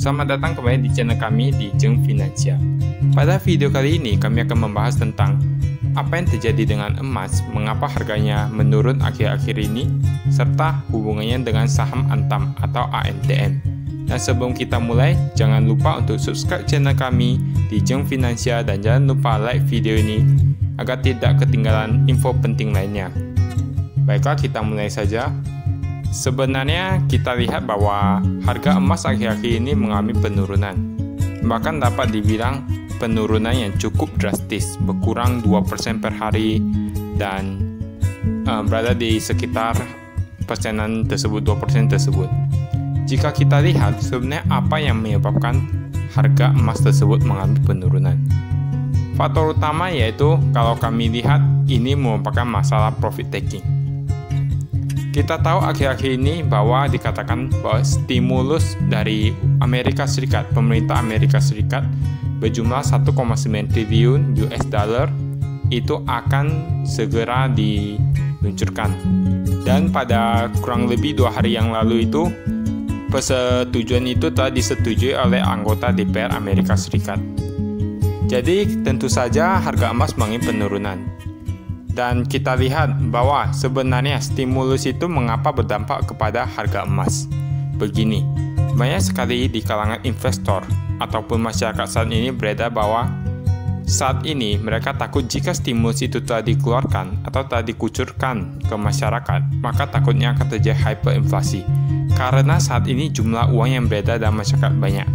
Selamat datang kembali di channel kami di Jeng Finansial. Pada video kali ini kami akan membahas tentang apa yang terjadi dengan emas, mengapa harganya menurun akhir-akhir ini, serta hubungannya dengan saham Antam atau ANTM. Dan sebelum kita mulai, jangan lupa untuk subscribe channel kami di Jeng Finansial dan jangan lupa like video ini agar tidak ketinggalan info penting lainnya. Baiklah, kita mulai saja. Sebenarnya kita lihat bahwa harga emas akhir-akhir ini mengalami penurunan. Bahkan dapat dibilang penurunan yang cukup drastis, berkurang 2% per hari dan berada di sekitar persenan tersebut, 2% tersebut. Jika kita lihat sebenarnya apa yang menyebabkan harga emas tersebut mengalami penurunan. Faktor utama yaitu kalau kami lihat ini merupakan masalah profit taking. Kita tahu akhir-akhir ini bahwa dikatakan bahwa stimulus dari Amerika Serikat, pemerintah Amerika Serikat berjumlah 1,9 triliun US dollar itu akan segera diluncurkan. Dan pada kurang lebih 2 hari yang lalu itu, persetujuan itu telah disetujui oleh anggota DPR Amerika Serikat. Jadi tentu saja harga emas mengalami penurunan. Dan kita lihat bahwa sebenarnya stimulus itu mengapa berdampak kepada harga emas. Begini, banyak sekali di kalangan investor ataupun masyarakat saat ini beredar bahwa saat ini mereka takut jika stimulus itu telah dikeluarkan atau telah dikucurkan ke masyarakat, maka takutnya akan terjadi hyperinflasi. Karena saat ini jumlah uang yang beredar dalam masyarakat banyak.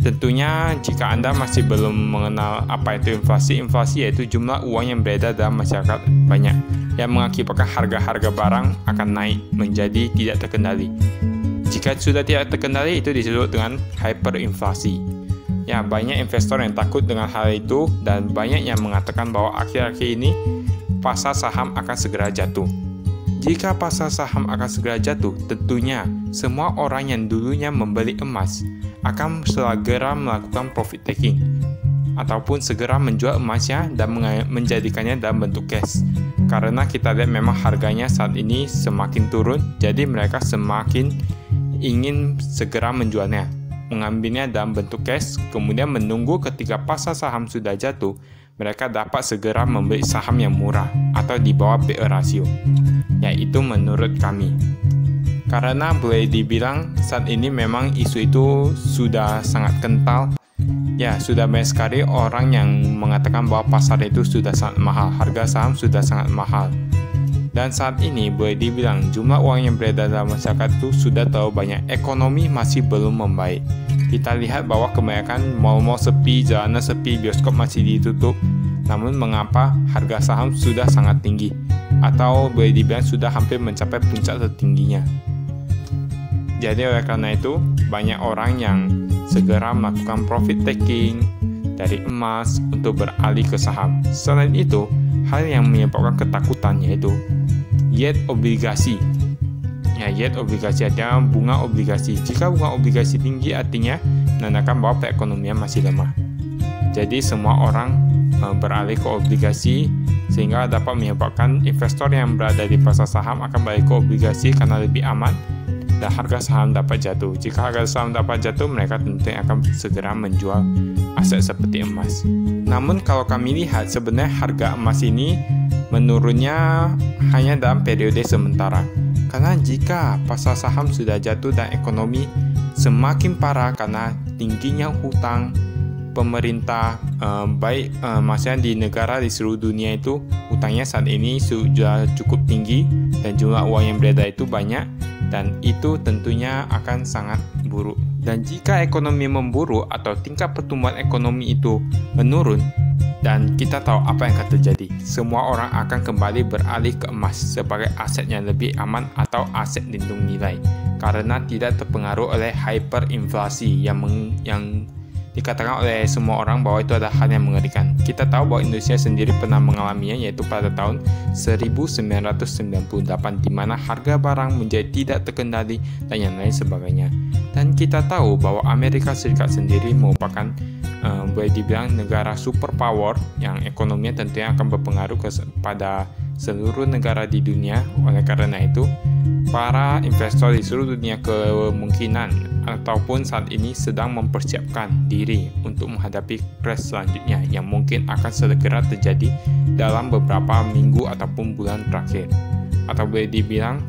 Tentunya jika Anda masih belum mengenal apa itu inflasi, inflasi yaitu jumlah uang yang beredar dalam masyarakat banyak yang mengakibatkan harga-harga barang akan naik menjadi tidak terkendali. Jika sudah tidak terkendali itu disebut dengan hyperinflasi. Ya, banyak investor yang takut dengan hal itu dan banyak yang mengatakan bahwa akhir-akhir ini pasar saham akan segera jatuh. Jika pasar saham akan segera jatuh, tentunya semua orang yang dulunya membeli emas akan segera melakukan profit taking ataupun segera menjual emasnya dan menjadikannya dalam bentuk cash. Karena kita lihat memang harganya saat ini semakin turun, jadi mereka semakin ingin segera menjualnya, mengambilnya dalam bentuk cash, kemudian menunggu ketika pasar saham sudah jatuh, mereka dapat segera membeli saham yang murah atau di bawah PE ratio. Yaitu menurut kami. Karena boleh dibilang saat ini memang isu itu sudah sangat kental. Ya, sudah banyak sekali orang yang mengatakan bahwa pasar itu sudah sangat mahal, harga saham sudah sangat mahal. Dan saat ini boleh dibilang jumlah uang yang beredar dalam masyarakat itu sudah terlalu banyak, ekonomi masih belum membaik. Kita lihat bahwa kebanyakan mal-mal sepi, jalanan sepi, bioskop masih ditutup. Namun mengapa harga saham sudah sangat tinggi? Atau boleh dibilang sudah hampir mencapai puncak tertingginya. Jadi oleh karena itu, banyak orang yang segera melakukan profit taking dari emas untuk beralih ke saham. Selain itu, hal yang menyebabkan ketakutan yaitu yield obligasi. Ya, yield obligasi artinya bunga obligasi. Jika bunga obligasi tinggi artinya menandakan bahwa perekonomian masih lemah. Jadi semua orang beralih ke obligasi sehingga dapat menyebabkan investor yang berada di pasar saham akan beralih ke obligasi karena lebih aman dan harga saham dapat jatuh. Jika harga saham dapat jatuh, mereka tentunya akan segera menjual aset seperti emas. Namun kalau kami lihat sebenarnya harga emas ini menurunnya hanya dalam periode sementara. Karena jika pasar saham sudah jatuh dan ekonomi semakin parah karena tingginya hutang pemerintah, maksudnya di negara di seluruh dunia itu hutangnya saat ini sudah cukup tinggi dan jumlah uang yang beredar itu banyak. Dan itu tentunya akan sangat buruk. Dan jika ekonomi memburuk atau tingkat pertumbuhan ekonomi itu menurun, dan kita tahu apa yang akan terjadi, semua orang akan kembali beralih ke emas sebagai aset yang lebih aman atau aset lindung nilai, karena tidak terpengaruh oleh hyperinflasi yang dikatakan oleh semua orang bahwa itu adalah hal yang mengerikan. Kita tahu bahwa Indonesia sendiri pernah mengalaminya yaitu pada tahun 1998 di mana harga barang menjadi tidak terkendali dan yang lain sebagainya. Dan kita tahu bahwa Amerika Serikat sendiri merupakan boleh dibilang negara superpower yang ekonominya tentunya akan berpengaruh kepada seluruh negara di dunia. Oleh karena itu para investor di seluruh dunia kemungkinan ataupun saat ini sedang mempersiapkan diri untuk menghadapi crash selanjutnya yang mungkin akan segera terjadi dalam beberapa minggu ataupun bulan terakhir. Atau boleh dibilang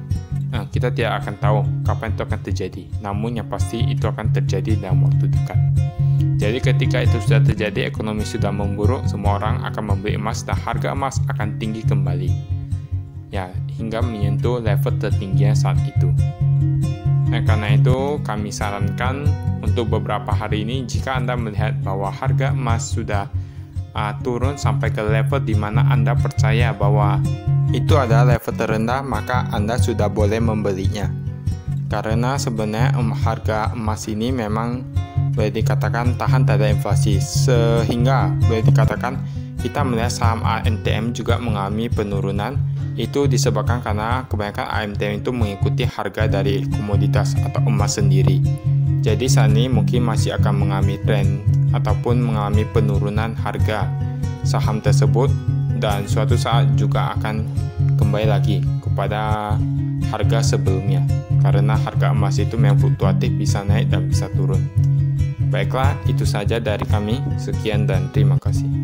kita tidak akan tahu kapan itu akan terjadi, namun yang pasti itu akan terjadi dalam waktu dekat. Jadi ketika itu sudah terjadi, ekonomi sudah memburuk, semua orang akan membeli emas dan harga emas akan tinggi kembali. Ya, hingga menyentuh level tertingginya saat itu. Karena itu kami sarankan untuk beberapa hari ini jika Anda melihat bahwa harga emas sudah turun sampai ke level di mana Anda percaya bahwa itu adalah level terendah, maka Anda sudah boleh membelinya. Karena sebenarnya harga emas ini memang boleh dikatakan tahan terhadap inflasi, sehingga boleh dikatakan kita melihat saham AMTM juga mengalami penurunan. Itu disebabkan karena kebanyakan AMTM itu mengikuti harga dari komoditas atau emas sendiri. Jadi saat ini mungkin masih akan mengalami tren ataupun mengalami penurunan harga saham tersebut, dan suatu saat juga akan kembali lagi kepada harga sebelumnya, karena harga emas itu memang fluktuatif, bisa naik dan bisa turun. Baiklah, itu saja dari kami. Sekian dan terima kasih.